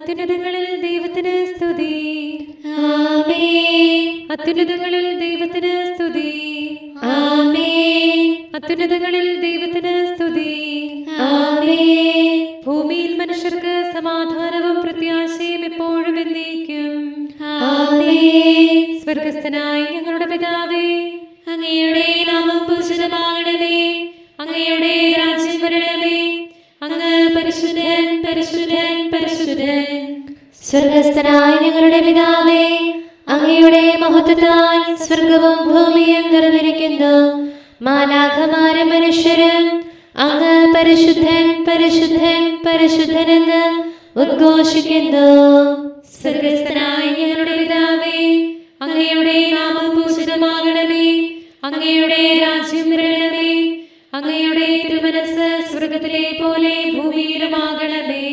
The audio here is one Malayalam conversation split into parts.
അത്യുന്നതങ്ങളിൽ ദൈവത്തിന് സ്തുതി. ആമേൻ. അത്യുന്നതങ്ങളിൽ ദൈവത്തിന് സ്തുതി. ആമേൻ. അത്യുന്നതങ്ങളിൽ ദൈവത്തിന് സ്തുതി. ആമേൻ. ഭൂമിയിൽ മനുഷ്യർക്ക് സമാധാനവും പ്രത്യാശയും എപ്പോഴും എന്നേക്കും. ആമേൻ. സ്വർഗസ്ഥനായ ഞങ്ങളുടെ പിതാവേ, അങ്ങയുടെ നാമം പൂജിതമാകണമേ. അങ്ങയുടെ രാജ്യം വരണമേ. അങ്ങ് പരിശുദ്ധൻ, പരിശുദ്ധൻ, പരിശുദ്ധൻ. സ്വർഗസ്ഥനായ ഞങ്ങളുടെ പിതാവേ, അങ്ങയുടെ മഹത്വത്താൽ സ്വർഗവും ഭൂമിയും നിറഞ്ഞിരിക്കുന്നു. മാലാഖമാരും മനുഷ്യരും അങ്ങ് പരിശുദ്ധൻ, പരിശുദ്ധൻ, പരിശുദ്ധനെന്ന് ഉദ്ഘോഷിക്കുന്നു. സ്വർഗസ്ഥനായ ഞങ്ങളുടെ പിതാവേ, അങ്ങയുടെ നാമം പൂജിതമാകണമേ. അങ്ങയുടെ രാജ്യം വരണമേ. അങ്ങയുടെ തിരുമനസ്സ് സ്വർഗത്തിലെ പോലെ ഭൂമിയിലുമാകണമേ.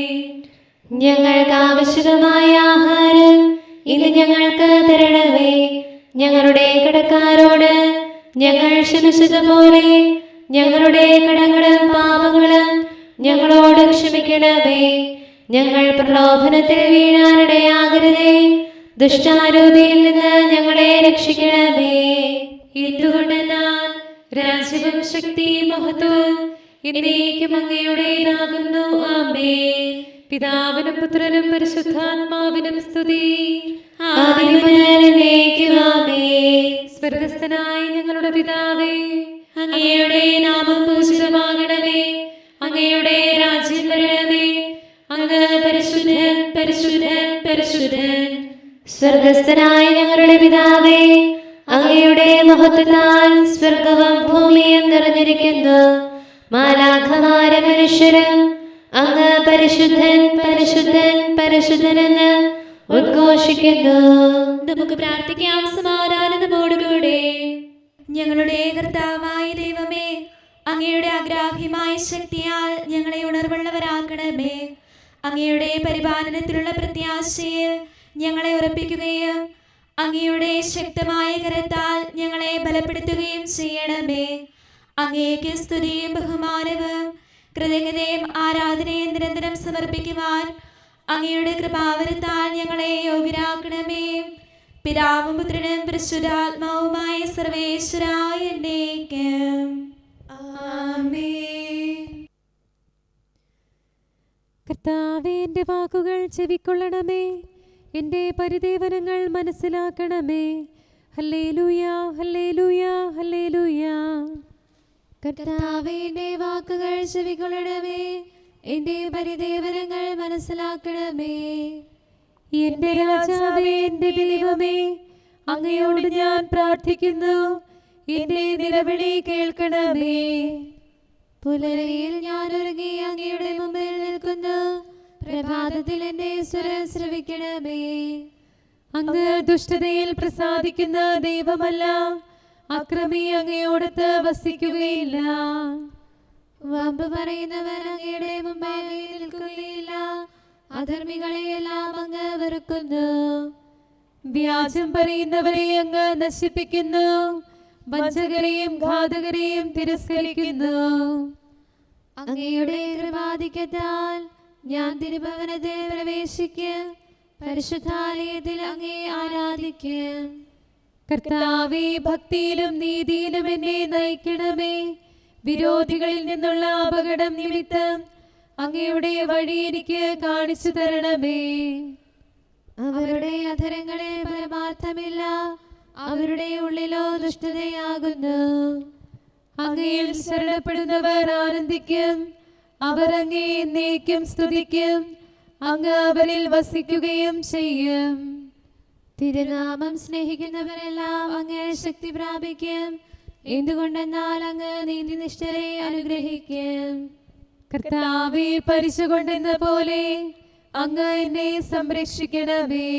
ഞങ്ങൾക്ക് ആവശ്യമായ ആഹാരം ഇന്ന് ഞങ്ങൾക്ക് തരണമേ. ഞങ്ങളുടെ കടക്കാരോട് ഞങ്ങൾ ക്ഷമിച്ചതുപോലെ ഞങ്ങളുടെ കടങ്ങളും പാപങ്ങളും ഞങ്ങളോട് ക്ഷമിക്കണമേ. ഞങ്ങൾ പ്രലോഭനത്തിൽ വീഴാനിടയാകരുതേ. ദുഷ്ടാരൂപിയിൽ നിന്ന് ഞങ്ങളെ രക്ഷിക്കണമേ. എന്തുകൊണ്ടെന്നാൽ രാജ്യവും ശക്തിയും മഹത്വവും എന്നേക്കും അങ്ങയുടേതാകുന്നു. ആമേൻ. പിതാവിനും പുത്രനും പരിശുദ്ധാത്മാവിനും സ്തുതി. ആദിയും മുതൽ എന്നേക്കും ആമേൻ. സ്വർഗസ്ഥനായ ഞങ്ങളുടെ പിതാവേ, അങ്ങയുടെ നാമം പൂജിതമാകണമേ. അങ്ങയുടെ രാജ്യം വരണമേ. അങ്ങ് പരിശുദ്ധൻ, പരിശുദ്ധൻ, പരിശുദ്ധൻ. സ്വർഗസ്ഥനായ ഞങ്ങളുടെ പിതാവേ, അങ്ങയുടെ മഹത്വത്താൽ സ്വർഗവും ഭൂമിയും നിറഞ്ഞിരിക്കുന്നു. മാലാഖമാരും മനുഷ്യരും അങ്ങ് പരിശുദ്ധൻ, പരിശുദ്ധൻ, പരിശുദ്ധനെന്ന് ഉദ്ഘോഷിക്കുന്നു. നമുക്ക് പ്രാർത്ഥിക്കാം സമാധാനത്തോടുകൂടെ. ഞങ്ങളുടെ കർത്താവായ ദൈവമേ, അങ്ങയുടെ അഗ്രാഹ്യമായ ശക്തിയാൽ ഞങ്ങളെ ഉണർവുള്ളവരാക്കണമേ. അങ്ങയുടെ പരിപാലനത്തിലുള്ള പ്രത്യാശയിൽ ഞങ്ങളെ ഉറപ്പിക്കുകയും അങ്ങയുടെ ശക്തമായ കരത്താൽ ഞങ്ങളെ ബലപ്പെടുത്തുകയും ചെയ്യണമേ. അങ്ങേക്ക് സ്തുതിയും ബഹുമാനവും കൃതജ്ഞതയും ആരാധനയും നിരന്തരം സമർപ്പിക്കുവാൻ അങ്ങയുടെ കൃപാവരത്താൽ ഞങ്ങളെ യോഗ്യരാക്കണമേ. പിതാവും പുത്രനും പരിശുദ്ധാത്മാവുമായ സർവേശ്വരായ എന്നേക്കും. ആമേൻ. കർത്താവേ, എൻ്റെ വാക്കുകൾ ചെവിക്കൊള്ളണമേ. എൻ്റെ പരിദേവനങ്ങൾ മനസ്സിലാക്കണമേ. ഹല്ലേലൂയ, ഹല്ലേലൂയ, ഹല്ലേലൂയ. കർത്താവേ, എൻ്റെ വാക്കുകൾ ചെവിക്കൊള്ളണമേ. എൻ്റെ പരിദേവനങ്ങൾ മനസ്സിലാക്കണമേ. എൻ്റെ രാജാവേ, എൻ്റെ ദൈവമേ, അങ്ങയോട് ഞാൻ പ്രാർത്ഥിക്കുന്നു. എൻ്റെ നിലവിളി കേൾക്കണമേ. പുലരിയിൽ ഞാൻ ഒരുങ്ങി അങ്ങയുടെ മുമ്പിൽ നിൽക്കുന്നു. പ്രഭാതത്തിൽ എന്റെ സ്വരം ശ്രവിക്കണമേ. അങ്ങ് ദുഷ്ടതയിൽ പ്രസാദിക്കുന്ന ദൈവമല്ല. അക്രമി അങ്ങയോടത്ത് വസിക്കുകയില്ല. വമ്പ് പറയുന്നവർ അങ്ങയുടെ മുമ്പിൽ നിൽക്കുകയില്ല. അധർമ്മികളെയെല്ലാം അങ്ങ് വെറുക്കുന്നു. വ്യാജം പറയുന്നവരെ അങ്ങ് നശിപ്പിക്കുന്നു. വഞ്ചകരെയും ഘാതകരെയും തിരസ്കരിക്കുന്നു. അങ്ങയുടെ കൃപാധിക്യത്താൽ ഞാൻ തിരുഭവനത്തിൽ പ്രവേശിക്കും. പരിശുദ്ധാലയത്തിൽ അങ്ങേ ആരാധിക്കും. കർത്താവേ, ഭക്തിയിലും നീതിയിലും എന്നെ നയിക്കണമേ. വിരോധികളിൽ നിന്നുള്ള അപകടം നിമിത്തം അങ്ങയുടെ വഴി എനിക്ക് കാണിച്ചു തരണമേ. അവരുടെ അധരങ്ങളിൽ പരമാർത്ഥമില്ല. അവരുടെ ഉള്ളിലോ ദുഷ്ടതയാകുന്നു. അങ്ങയിൽ ശരണപ്പെടുന്നവർ ആനന്ദിക്കും. അവർ അങ്ങേ എന്നേക്കും സ്തുതിക്കും. അങ്ങ് അവരിൽ വസിക്കുകയും ചെയ്യും. തിരുനാമം സ്നേഹിക്കുന്നവരെല്ലാം അങ്ങേ ശക്തി പ്രാപിക്കും. എന്തുകൊണ്ടെന്നാൽ അങ്ങ് നീതിനിഷ്ഠരെ അനുഗ്രഹിക്കും. കർത്താവേ, പരിച കൊണ്ടെന്ന പോലെ അങ്ങ് എന്നെ സംരക്ഷിക്കണമേ.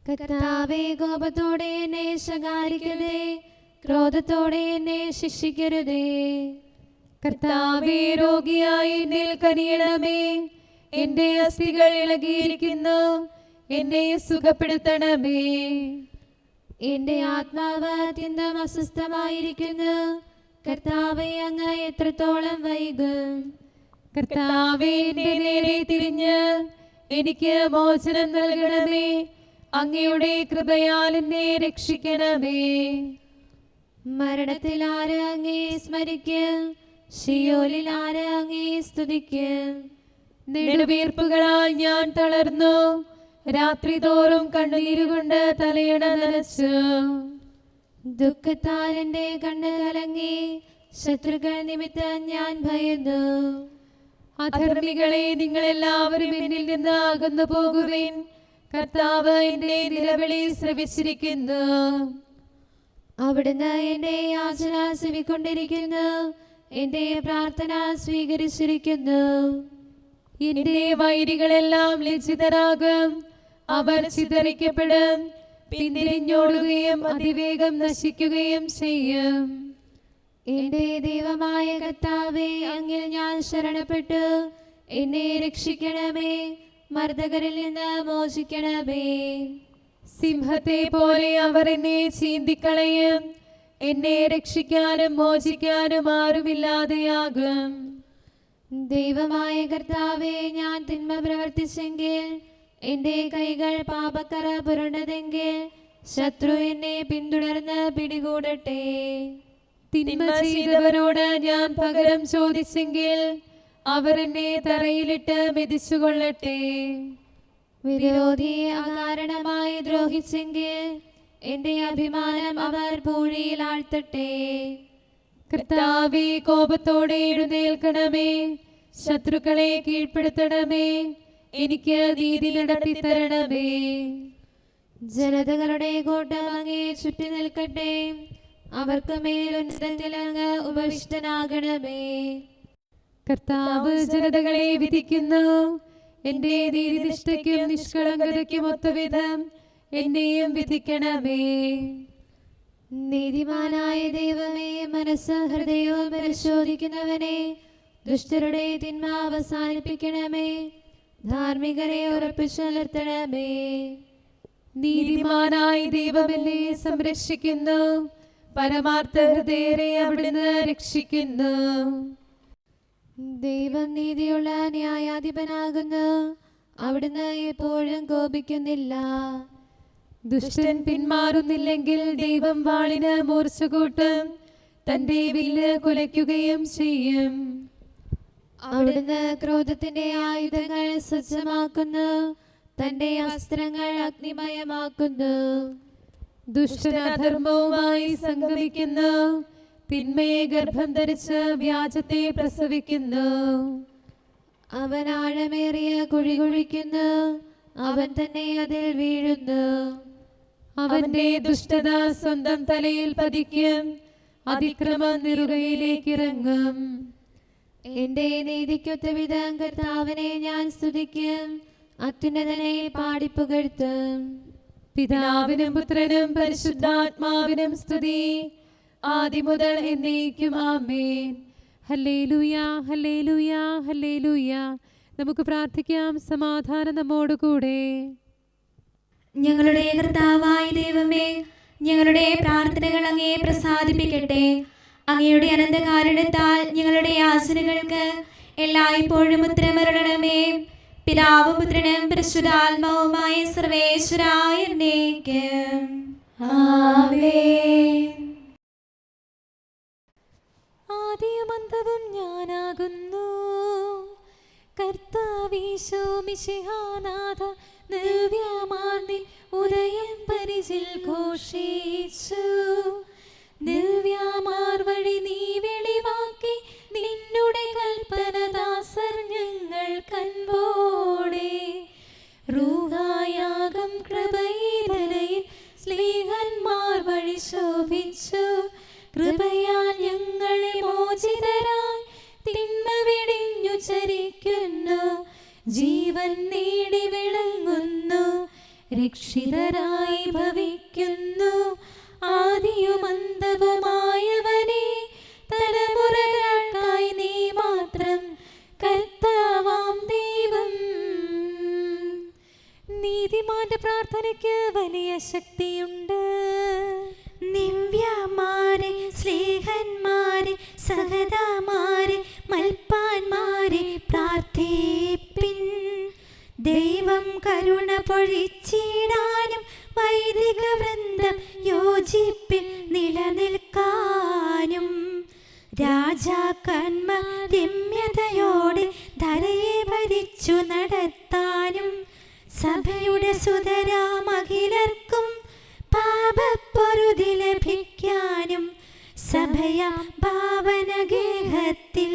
കർത്താവേ, കോപത്തോടെ എന്നെ ശകാരിക്കരുതേ. ക്രോധത്തോടെ എന്നെ ശിക്ഷിക്കരുതേ. കർത്താവേ, രോഗിയായി എന്നിൽ കനിയണമേ. എന്റെ അസ്ഥികൾ ഇളകിയിരിക്കുന്നു. എന്നെ സുഖപ്പെടുത്തണമേ. എന്റെ ആത്മാവ് അത്യന്തം അസ്വസ്ഥമായിരിക്കുന്നു. കർത്താവേ, അങ്ങ് എത്രത്തോളം വൈകും. കർത്താവേ, എന്റെ നേരെ തിരിഞ്ഞ് എനിക്ക് മോചനം നൽകണമേ. അങ്ങയുടെ കൃപയാൽ എന്നെ രക്ഷിക്കണമേ. മരണത്തിൽ ആര് അങ്ങേ സ്മരിക്കും? ശിയോലിൽ ആര് അങ്ങേ സ്തുതിക്കും? നെടുവീർപ്പുകളാൽ ഞാൻ തളർന്നു, രാത്രി തോറും കണ്ണുനീരുകൊണ്ട് തലയിണ നനച്ചു. ദുഃഖത്താൽ എന്റെ കണ്ണ് കലങ്ങി, ശത്രുക്കൾ നിമിത്തം ഞാൻ ഭയന്നു. അധർമ്മികളെ, നിങ്ങളെല്ലാവരും എന്നിൽ നിന്ന് അകന്നു പോകുവിൻ. കർത്താവ് എന്റെ നിലവിളി ശ്രവിച്ചിരിക്കുന്നു. അവിടുന്ന് എന്റെ യാചന ചെവിക്കൊണ്ടിരിക്കുന്നു, എന്റെ പ്രാർത്ഥന സ്വീകരിച്ചിരിക്കുന്നു. എന്റെ വൈരികളെല്ലാം ലജ്ജിതരാകും, അവർ ചിതറിക്കപ്പെടും, പിന്തിരിഞ്ഞോടുകയും അതിവേഗം നശിക്കുകയും ചെയ്യും. എന്റെ ദൈവമായ കർത്താവേ, അങ്ങിൽ ഞാൻ ശരണപ്പെട്ടു. എന്നെ രക്ഷിക്കണമേ, മർദ്ദകരിൽ നിന്ന് മോചിക്കണമേ. സിംഹത്തെ പോലെ അവർ എന്നെ ചീന്തിക്കളയും, എന്നെ രക്ഷിക്കാനും മോചിക്കാനും ആരുമില്ലാതെയാകും. ദൈവമായ കർത്താവേ, ഞാൻ തിന്മ പ്രവർത്തിച്ചെങ്കിൽ, എന്റെ കൈകൾ പാപക്കറ പുരണ്ടതെങ്കിൽ, ശത്രു എന്നെ പിന്തുടർന്ന് പിടികൂടട്ടെ. തിന്മ ചെയ്തവരോട് ഞാൻ പകരം ചോദിച്ചെങ്കിൽ, അവർ എന്നെ തറയിലിട്ട് മെതിച്ചുകൊള്ളട്ടെ. വിരോധിയെ അകാരണമായി ദ്രോഹിച്ചെങ്കിൽ, എന്റെ അഭിമാനം അവർ പൂഴിയിൽ ആഴ്ത്തട്ടെ. കർത്താവേ, കോപത്തോടെ എഴുന്നേൽക്കണമേ, ശത്രുക്കളെ കീഴ്പ്പെടുത്തണമേ, എനിക്ക് നീതി നടത്തി തരണമേ. ജനതകളുടെ കൂട്ടം അങ്ങേ ചുറ്റി നിൽക്കട്ടെ, അവർക്ക് മേലുന്നതത്തിൽ അങ്ങ് ഉപവിഷ്ടനാകണമേ. കർത്താവ് ജനതകളെ വിധിക്കുന്നു, എന്റെ നീതിനിഷ്ഠയ്ക്കും നിഷ്കളങ്കതയ്ക്കും ഒത്തവിധം എന്നെയും വിധിക്കണമേ. നീതിമാനായ ദൈവമേ, മനസ്സ് ഹൃദയവും പരിശോധിക്കുന്നവനെ, ദുഷ്ടരുടെ തിന്മ അവസാനിപ്പിക്കണമേ, ധാർമ്മികരെ ഉറപ്പിച്ചു നിർത്തണമേ. നീതിമാനായ ദൈവം എന്നെ സംരക്ഷിക്കുന്നു, പരമാർത്ഥ ഹൃദയരെ അവിടുന്ന് രക്ഷിക്കുന്നു. ദൈവം നീതിയുള്ള ന്യായാധിപനാകുന്നു, അവിടുന്ന് എപ്പോഴും കോപിക്കുന്നില്ല. ദുഷ്ടൻ പിന്മാറുന്നില്ലെങ്കിൽ ദൈവം വാളിന് മൂർച്ച കൂട്ടും, തന്റെ വില്ല് കുലയ്ക്കുകയും ചെയ്യും. അവിടുന്ന് ക്രോധത്തിന്റെ ആയുധങ്ങൾ സജ്ജമാക്കുന്നു, തന്റെ അസ്ത്രങ്ങൾ അഗ്നിമയമാക്കുന്നു. ദുഷ്ടൻ അധർമ്മവുമായി സംഗമിക്കുന്നു, തിന്മയെ ഗർഭം ധരിച്ച് വ്യാജത്തെ പ്രസവിക്കുന്നു. അവൻ ആഴമേറിയ കുഴി കുഴിക്കുന്നു, അവൻ തന്നെ അതിൽ വീഴുന്നു. അവന്റെ ദുഷ്ടത സ്വന്തം തലയിൽ പതിക്കും, അതിക്രമം നിറുകയിലേക്ക് ഇറങ്ങും. എന്റെ നീതിക്കൊത്ത വിധം കർത്താവിനെ ഞാൻ സ്തുതിക്കും, അത്യുന്നതനെ പാടിപ്പുകഴ്ത്തും. പിതാവിനും പുത്രനും പരിശുദ്ധാത്മാവിനും സ്തുതി, ആദിമുതൽ എന്നേക്കും ആമേൻ. ഹല്ലേലൂയ, ഹല്ലേലൂയ, ഹല്ലേലൂയ. നമുക്ക് പ്രാർത്ഥിക്കാം. സമാധാനം നമ്മോടുകൂടെ. ഞങ്ങളുടെ കർത്താവായ ദൈവമേ, ഞങ്ങളുടെ പ്രാർത്ഥനകൾ അങ്ങയെ പ്രസാദിപ്പിക്കട്ടെ. അങ്ങയുടെ അനന്തകാരുണ്യത്താൽ ഞങ്ങളുടെ യാചനകൾക്ക് എല്ലായ്പ്പോഴും ഉത്തരമരുളണമേ. പിതാവും പുത്രനും പരിശുദ്ധാത്മാവുമായ സർവേശ്വരായ എന്നേക്കും ആമേൻ. ആദിയും അന്തവും ഞാനാകുന്നു, കർത്താവീശോ മിശിഹാനാഥ, ദിവ്യമാർന്നി ഉദയം പരിചിൽ ഘോഷിച്ചു. ദിവ്യമാർ വഴി നീ വെളിവാക്കി, നിന്നുടെ കൽപ്പനദാസർ ഞങ്ങൾ കൻപോടെ. റൂഹായാകം കൃപയിതരയിൽ സ്ലീഹന്മാർ വഴി ശോഭിച്ചു. കൃപയാൽ ഞങ്ങളെ മോചിതരായി തിന്മ വെടിഞ്ഞു ചരിക്കുന്നു. ജീവൻ നേടി വിളങ്ങുന്നു, രക്ഷിതരായി ഭവിക്കുന്നു. ആദിയും അന്തവുമായവനെ, തലമുറകൾക്കായി നീ മാത്രം കർത്താവാം ദൈവം. നീതിമാന്റെ പ്രാർത്ഥനയ്ക്ക് വലിയ ശക്തിയുണ്ട്. ദിവ്യമാരെ, സ്നേഹന്മാരെ, സഹതാമാരെ, മൽപ്പാന്മാരെ പ്രാർത്ഥിപ്പിൻ. ദൈവം കരുണ പൊഴിച്ചിടാനും വൈദിക വൃന്ദം യോജിപ്പിൽ നിലനിൽക്കാനും രാജാക്കന്മാർ രമ്യതയോടെ ധരയെ ഭരിച്ചു നടത്താനും സഭയുടെ സുതരാമഖിലർക്കും പാപപ്പൊറുതി ലഭിക്കാനും സഭയ ഭാവനഗേഹത്തിൽ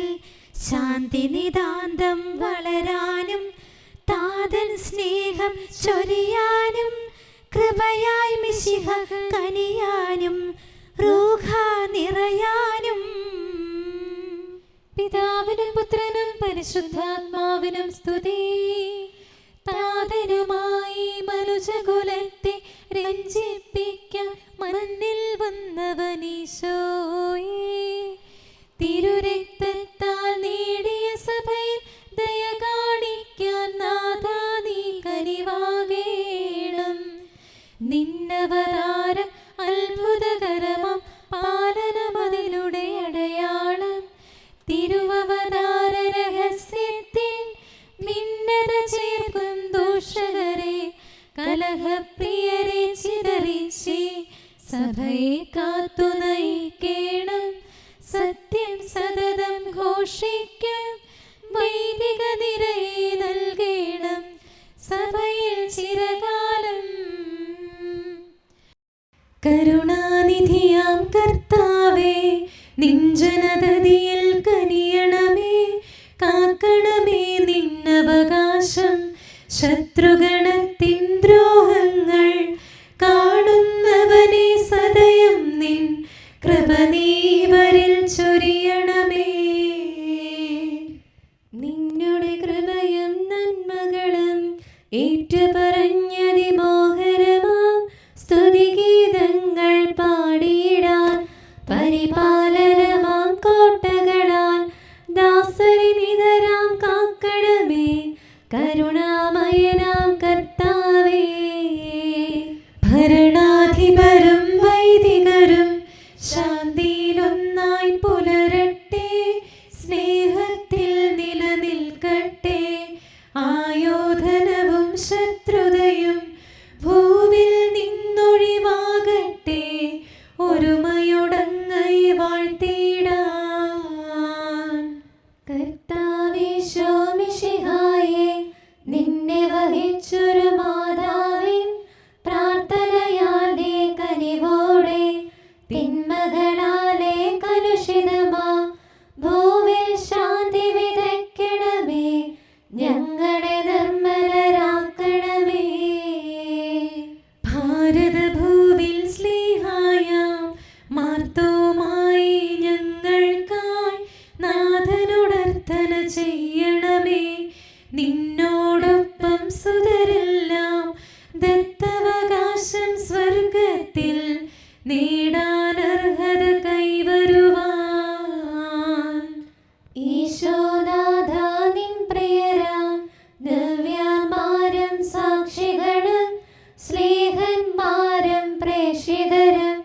ശാന്തി നിതാന്തം വളരാനും താതൻ സ്നേഹം ചൊരിയാനും കൃപയായി മിശിഹ കനിയാനും റൂഹ നിറയാനും പിതാവിനും പുത്രനും പരിശുദ്ധാത്മാവിനും സ്തുതി. താതനുമായി മനുജകുലത്തെ രഞ്ജിപ്പിക്കാൻ മണ്ണിൽ വന്നവനീശോയേ, തിരുരക്തത്താൽ നേടിയ സഭയിൽ ദയ കാണിക്കാൻ നാഥാ നീ കനിവാകേണം. നിന്നവതാരം അത്ഭുതകരമാം പാലനമതിലൂടെ അടയാളം തിരുവവതാര രഹസ്യത്തിൽ ഭിന്നത ചേർക്കും ദോഷകരെ കലഹപ്രിയരെ ചിതറിച്ച് സഭയെ കാത്തു നയിക്കേണം. സത്യം സതതം ഘോഷിക്കും വൈദിക നിരയെ നൽകേണം സഭയിൽ ചിരകാലം. കരുണാനിധിയാം കർത്താവേ, നിഞ്ജനതതിയിൽ കനിയണമേ, കാക്കണമേ നിന്നവകാശം. ശത്രുഗണത്തിൻ ദ്രോഹങ്ങൾ കാണുന്നവനെ സദയം നിൻ കൃപ നീവരിൽ ചൊരിയണമേ. നിന്നുടെ കൃപയും നന്മകളും ഏറ്റുപറഞ്ഞതിമോഹരമാം സ്തുതിഗീതങ്ങൾ പാടിയിടാൻ പരിപാലനമാം കോട്ടകളാൽ ദാസരി നിതരാം കാക്കണമേ കരുണാമയനാം കർത്താവേ. ഭരണാധിപരും വൈദികരും ശാന്തിയിലൊന്നായി പുലരട്ടെ, സ്നേഹത്തിൽ നിലനിൽക്കട്ടെ. ആയോധനവും ശത്രുതയും ഭൂവിൽ നിന്നൊഴിവാകട്ടെ, ഒരുമയൊടങ്ങൈ വാഴ്ത്തിടാൻ. കർത്താവീശോ മിശിഹായേ, നിന്നെ വഹിച്ചൊരു മാതാവിൻ പ്രാർത്ഥനയാലെ കനിവോടെ തിന്മകളാലെ കലുഷിതമാ ഭൂവിൽ ശാന്തി വിതയ്ക്കണമേ, ഞങ്ങളെ നിർമ്മലരാക്കണമേ. ഭാരതഭൂവിൽ സ്നേഹായാം മാർത്തോമായി ഞങ്ങൾക്കായി നാഥനോടർത്ഥന ചെയ്യണമേ. നിന്നോടൊപ്പം സുതരെല്ലാം ദത്തവകാശം സ്വർഗത്തിൽ നേടാനർഹത കൈവരുവാൻ. ഈശോനാഥ നിൻ പ്രിയരാം ദിവ്യന്മാരും സാക്ഷികളും സ്നേഹന്മാരും പ്രേക്ഷിതരും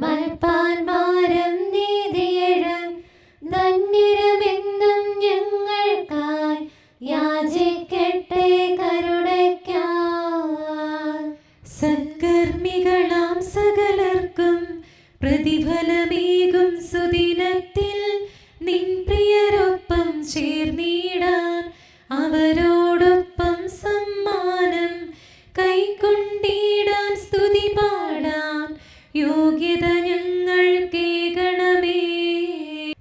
മൽപ്പാന്മാരും നീതിയരും ധന്യരുമെന്നും ഞങ്ങൾക്കായി യാചിക്കട്ടെ കരുണയ്ക്കായി. സത്കർമ്മികളാം സകലർക്കും പ്രതിഫലമേകും സുദിനത്തിൽ നിൻ പ്രിയരൊപ്പം ചേർന്നിടാൻ അവരോടൊപ്പം സമ്മാനം കൈക്കൊണ്ടിടാൻ സ്തുതി പാടാൻ യോഗ്യത ഞങ്ങൾക്കേകണമേ.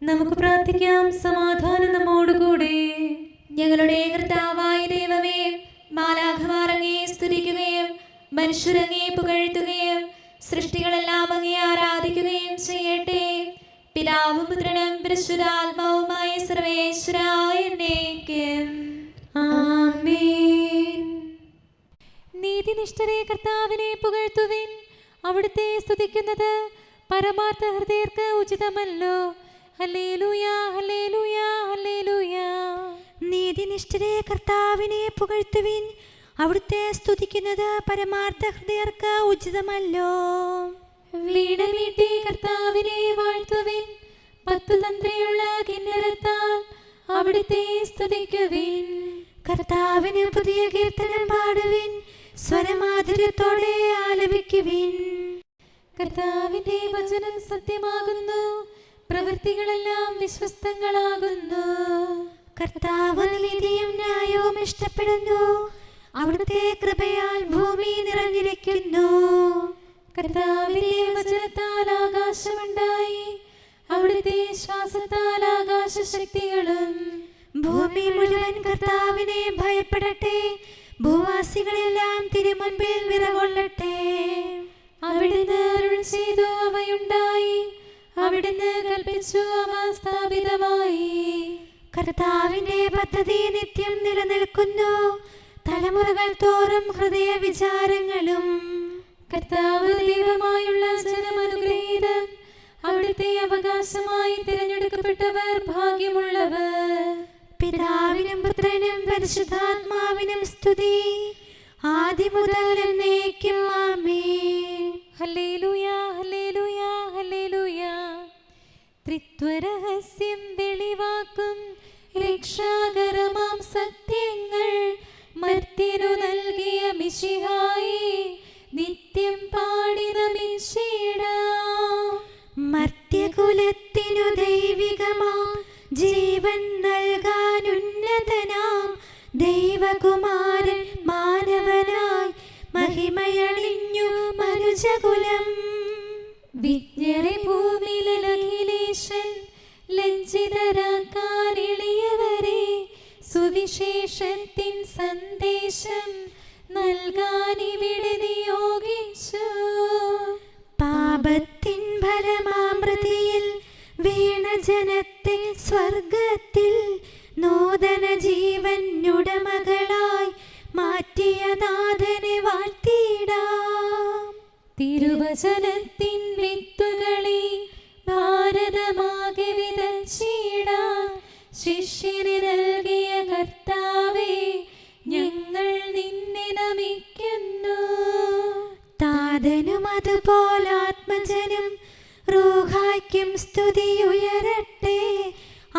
നമുക്ക് പ്രാർത്ഥിക്കാം. സമാധാനം നമ്മോടുകൂടെ. ഞങ്ങളുടെ കർത്താവായ ദൈവമേ, മാലാഖമാർ അങ്ങേ സ്തുതിക്കുകയും മനുഷ്യരങ്ങേ പുകഴ്ത്തുകയും സൃഷ്ടികളെല്ലാം അങ്ങേ ആരാധിക്കുകയും ചെയ്യട്ടെ. പിതാവും പുത്രനും പരിശുദ്ധാത്മാവുമായ സർവേശ്വരായ എന്നേക്കും ആമേൻ. നീതിനിഷ്ഠരെ കർത്താവിനെ പുകഴ്ത്തുവിൻ, അവിടുത്തെ സ്തുതിക്കുന്നത് പരമാർത്ഥ ഹൃദയർക്ക് ഉചിതമല്ലോ. ഹല്ലേലൂയ ഹല്ലേലൂയ ഹല്ലേലൂയ. നീതിനിഷ്ഠരെ കർത്താവിനെ പുകഴ്ത്തുവിൻ, അവിടുത്തെ സ്തുതിക്കുന്നത് പരമാർത്ഥ ഹൃദയർക്ക് ഉചിതമല്ലോ. വീണമീട്ടി കർത്താവിനെ വാഴ്ത്തുവിൻ, 10 തന്ത്രിയുള്ള കിന്നരത്താൽ അവിടുത്തെ സ്തുതിക്കുവിൻ. കർത്താവിന് പുതിയ കീർത്തനം പാടുവിൻ, സ്വരമാധുര്യത്തോടെ ആലപിക്കുവിൻ. കർത്താവിന്റെ വചനം സത്യമാകുന്നു, പ്രവൃത്തികളെല്ലാം വിശ്വസ്തങ്ങളാകുന്നു. കർത്താവ് നീതിയും ന്യായവും ഇഷ്ടപ്പെടുന്നു, അവിടുത്തെ കൃപയാൽ ഭൂമി നിറഞ്ഞിരിക്കുന്നു. കർത്താവിന്റെ വചനത്താൽ ആകാശമുണ്ടായി, അവിടുത്തെ ശ്വാസത്താൽ ആകാശശക്തികളും. ഭൂമി മുഴുവൻ കർത്താവിനെ ഭയപ്പെടട്ടെ, ഭൂവാസികളെല്ലാം തിരുമുൻപിൽ വിറകൊള്ളട്ടെ. അവിടുന്ന് അരുൾ ചെയ്തു, അവയുണ്ടായി, അവിടുന്ന് കൽപ്പിച്ചു, അവ സ്ഥാപിതമായി. കർത്താവിന്റെ പദ്ധതി നിത്യം നിലനിൽക്കുന്നു, തലമുറകൾ തോറും ഹൃദയ വിചാരങ്ങളും. കർത്താവ് ദൈവമായുള്ള ജനം അനുഗ്രഹീതം, അവിടുത്തെ അവകാശമായി തിരഞ്ഞെടുക്കപ്പെട്ടവർ ഭാഗ്യമുള്ളവർ. പിതാവിനും പുത്രനും പരിശുദ്ധാത്മാവിനും സ്തുതി, ആദ്യം മുതൽ എന്നേക്കും ആമേൻ. ഹല്ലേലൂയ, ഹല്ലേലൂയ, ഹല്ലേലൂയ. ത്രിത്വരഹസ്യം വെളിവാക്കും രക്ഷാകരമാം സത്യങ്ങൾ മർത്യനു നൽകിയ മിശിഹായി നിത്യം പാടി നമിച്ചിടാം. മർത്യകുലത്തിനു ദൈവികമാ ജീവൻ നൽകാൻ ഉന്നതനാം ദൈവകുമാരൻ മാനവനായി മഹിമയണിഞ്ഞു മനുജകുലം. വിജ്ഞരെ ഭൂമിയിലഖിലേശൻ ലജ്ജിതരാക്കാനെളിയവരെ സുവിശേഷത്തിൻ സന്ദേശം നൽകാനിവിടെ നിയോഗിച്ചു. പാപത്തിൻ ഫലമാമൃതിയിൽ വീണ ജനത്തെ സ്വർഗത്തിൽ നൂതന ജീവൻ ഉടമകളായി മാറ്റിയ നാഥനെ വാഴ്ത്തിടാം. തിരുവചനത്തിൻ വിത്തുകളെ ഭാരതമാകെ വിതച്ചിടാൻ ശിഷ്യന് നൽകിയ കർത്താവേ, ഞങ്ങൾ നിന്നെ നമിക്കുന്നു. താതനും അതുപോലെ ആത്മജനും റൂഹായ്ക്കും സ്തുതി ഉയരട്ടെ,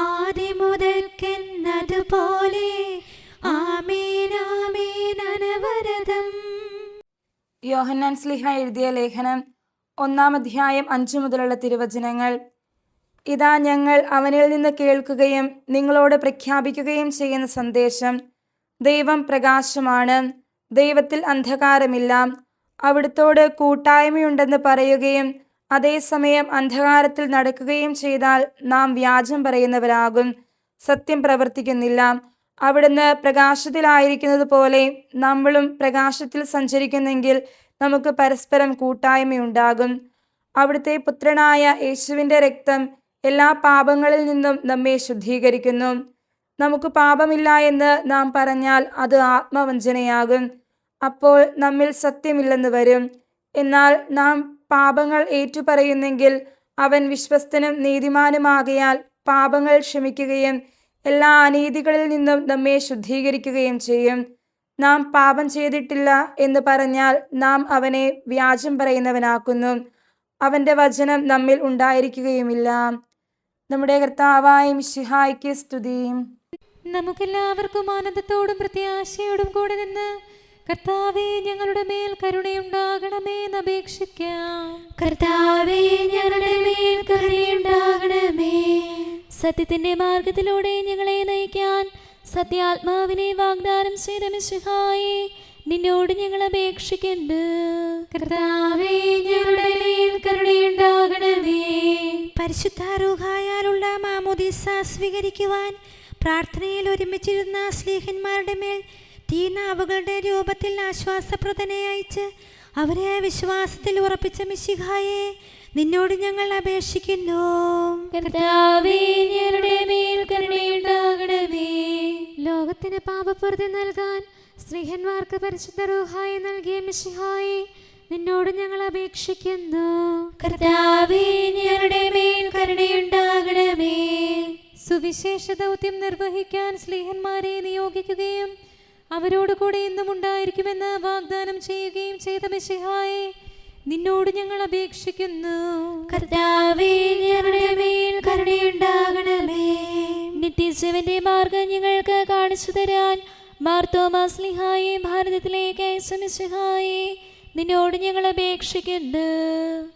ആദ്യം മുതൽക്കെന്നതുപോലെ ആമേൻ ആമേൻ അനവരതം. യോഹന്നാൻ ശ്ലീഹ എഴുതിയ ലേഖനം 1-ാം അധ്യായം 5 മുതലുള്ള തിരുവചനങ്ങൾ. ഇതാ, ഞങ്ങൾ അവനിൽ നിന്ന് കേൾക്കുകയും നിങ്ങളോട് പ്രഖ്യാപിക്കുകയും ചെയ്യുന്ന സന്ദേശം. ദൈവം പ്രകാശമാണ്, ദൈവത്തിൽ അന്ധകാരമില്ല. അവിടുത്തോട് കൂട്ടായ്മയുണ്ടെന്ന് പറയുകയും അതേസമയം അന്ധകാരത്തിൽ നടക്കുകയും ചെയ്താൽ നാം വ്യാജം പറയുന്നവരാകും, സത്യം പ്രവർത്തിക്കുന്നില്ല. അവിടുന്ന് പ്രകാശത്തിലായിരിക്കുന്നത് പോലെ നമ്മളും പ്രകാശത്തിൽ സഞ്ചരിക്കുന്നെങ്കിൽ നമുക്ക് പരസ്പരം കൂട്ടായ്മയുണ്ടാകും. അവിടുത്തെ പുത്രനായ യേശുവിൻ്റെ രക്തം എല്ലാ പാപങ്ങളിൽ നിന്നും നമ്മെ ശുദ്ധീകരിക്കുന്നു. നമുക്ക് പാപമില്ല എന്ന് നാം പറഞ്ഞാൽ അത് ആത്മവഞ്ചനയാകും, അപ്പോൾ നമ്മിൽ സത്യമില്ലെന്ന് വരും. എന്നാൽ നാം പാപങ്ങൾ ഏറ്റുപറയുന്നെങ്കിൽ അവൻ വിശ്വസ്തനും നീതിമാനുമാകയാൽ പാപങ്ങൾ ക്ഷമിക്കുകയും എല്ലാ അനീതികളിൽ നിന്നും നമ്മെ ശുദ്ധീകരിക്കുകയും ചെയ്യും. നാം പാപം ചെയ്തിട്ടില്ല എന്ന് പറഞ്ഞാൽ നാം അവനെ വ്യാജം പറയുന്നവനാക്കുന്നു, അവൻ്റെ വചനം നമ്മിൽ ഉണ്ടായിരിക്കുകയുമില്ല. നമ്മുടെ കർത്താവായ മിശിഹായ്ക്ക് സ്തുതി. നമുക്കെല്ലാവർക്കും ആനന്ദത്തോടും പ്രത്യാശയോടും കൂടെ നിന്ന് കർത്താവേ, ഞങ്ങളുടെ മേൽ കരുണയുണ്ടാകണമേ എന്ന് അപേക്ഷിക്കാം. കർത്താവേ, ഞങ്ങളുടെ മേൽ കരുണയുണ്ടാകണമേ. സത്യത്തിന്റെ മാർഗത്തിലൂടെ ഞങ്ങളെ നയിക്കാൻ സത്യാത്മാവിനെ വാഗ്ദാനം ചെയ്ത മിശിഹായേ, നിന്നോട് ഞങ്ങൾ അപേക്ഷിക്കുന്നു. കർത്താവേ, ഞങ്ങളുടെ മേൽ കരുണയുണ്ടാകണമേ. പരിശുദ്ധ റൂഹായാലുള്ള മാമോദീസ സ്വീകരിക്കുവാൻ പ്രാർത്ഥനയിൽ ഒരുമിച്ചിരുന്ന സ്ലീഹന്മാരുടെ മേൽ തീനാവുകളുടെ രൂപത്തിൽ ആശ്വാസപ്രദനെ അയച്ച് അവരെ വിശ്വാസത്തിൽ ഉറപ്പിച്ച മിശിഹായെ, നിന്നോട് ഞങ്ങൾ അപേക്ഷിക്കുന്നു. കർത്താവേ, ഞങ്ങളുടെ മേൽ കരുണയുണ്ടാകണമേ. ലോകത്തിന് പാപപ്രതി നൽകാൻ സ്ത്രീഹന്മാർക്ക് പരിശുദ്ധ റൂഹായി നൽകിയ മിശിഹായെ, നിന്നോട് ഞങ്ങൾ അപേക്ഷിക്കുന്നു. കർത്താവേ, ഞങ്ങളുടെ മേൽ കരുണയുണ്ടാകണമേ. സുവിശേഷ ദൗത്യം നിർവഹിക്കാൻ സ്ലീഹന്മാരെ നിയോഗിക്കുകയും അവരോട് കൂടെ എന്നും ഉണ്ടായിരിക്കുമെന്ന് വാഗ്ദാനം ചെയ്യുകയും ചെയ്ത മിശിഹായെ, നിന്നോട് ഞങ്ങൾ അപേക്ഷിക്കുന്നു. കർത്താവേ, ഞങ്ങളുടെ മേൽ കരുണയുണ്ടാകണമേ. നിത്യജീവന്റെ മാർഗം ഞങ്ങൾക്ക് കാണിച്ചു തരാൻ മാർത്തോമാസ്ലിഹായെ ഭാരതത്തിലേക്ക് അയച്ചമിശിഹായെ നിന്നോട് ഞങ്ങൾ അപേക്ഷിക്കുന്നു.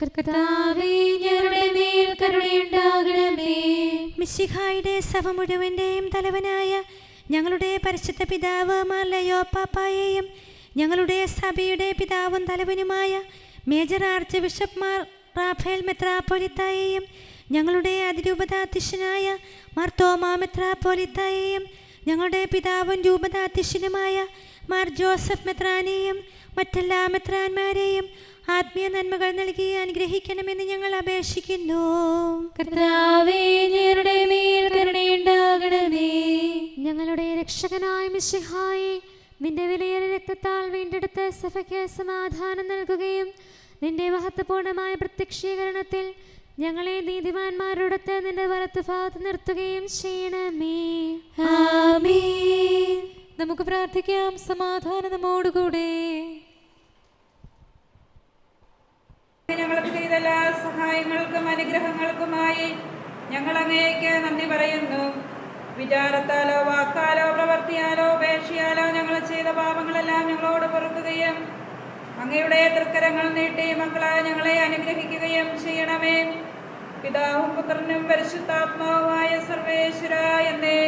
കർത്താവേ, ഞങ്ങളുടെ മേൽ കരുണയുണ്ടാകണമേ. മിശിഹായുടെ സഭ മുഴുവൻ്റെയും തലവനായ ഞങ്ങളുടെ പരിശുദ്ധ പിതാവ് മാർ ലയോ പാപ്പായെയും ഞങ്ങളുടെ സഭയുടെ പിതാവും തലവനുമായ major archbishop Mar Raphael മെത്രാപ്പോലിത്തായെയും ഞങ്ങളുടെ അതിരൂപതാധ്യക്ഷനായ മാർ തോമാ മെത്രാപ്പോലിത്തായെയും ഞങ്ങളുടെ പിതാവും രൂപതാധ്യക്ഷനുമായ മാർ ജോസഫ് മെത്രാനെയും മറ്റെല്ലാ മെത്രാന്മാരെയും ആത്മീയ നന്മകൾ നൽകി അനുഗ്രഹിക്കണമെന്ന് ഞങ്ങൾ അപേക്ഷിക്കുന്നു. കർത്താവേ, ഞങ്ങളുടെ മേൽ കരുണയുണ്ടാകണമേ. ഞങ്ങളുടെ രക്ഷകനായ മിശിഹായെ, നിന്റെ വിലയേറിയ രക്തത്താൽ വീണ്ടെടുത്ത സഭയ്ക്ക് സമാധാനം നൽകുകയും നിന്റെ മഹത്വപൂർണമായ പ്രത്യക്ഷീകരണത്തിൽ ഞങ്ങളെ നീതിമാന്മാരോടൊത്ത് നിന്റെ വലത്തുഭാഗത്ത് നിർത്തുകയും ചെയ്യണമേ. ആമേൻ. നമുക്ക് പ്രാർത്ഥിക്കാം. സമാധാനം നമ്മോടുകൂടെ. ഞങ്ങൾക്ക് ചെയ്ത എല്ലാ സഹായങ്ങൾക്കും അനുഗ്രഹങ്ങൾക്കുമായി ഞങ്ങൾ അങ്ങേക്ക് നന്ദി പറയുന്നു. വിചാരത്താലോ വാക്കാലോ പ്രവർത്തിയാലോ ഉപേക്ഷയാലോ ഞങ്ങൾ ചെയ്ത പാപങ്ങളെല്ലാം ഞങ്ങളോട് പൊറുക്കുകയും അങ്ങയുടെ തൃക്കരങ്ങൾ നീട്ടി മക്കളായ ഞങ്ങളെ അനുഗ്രഹിക്കുകയും ചെയ്യണമേ. പിതാവും പുത്രനും പരിശുദ്ധാത്മാവുമായ സർവേശ്വര എന്നേ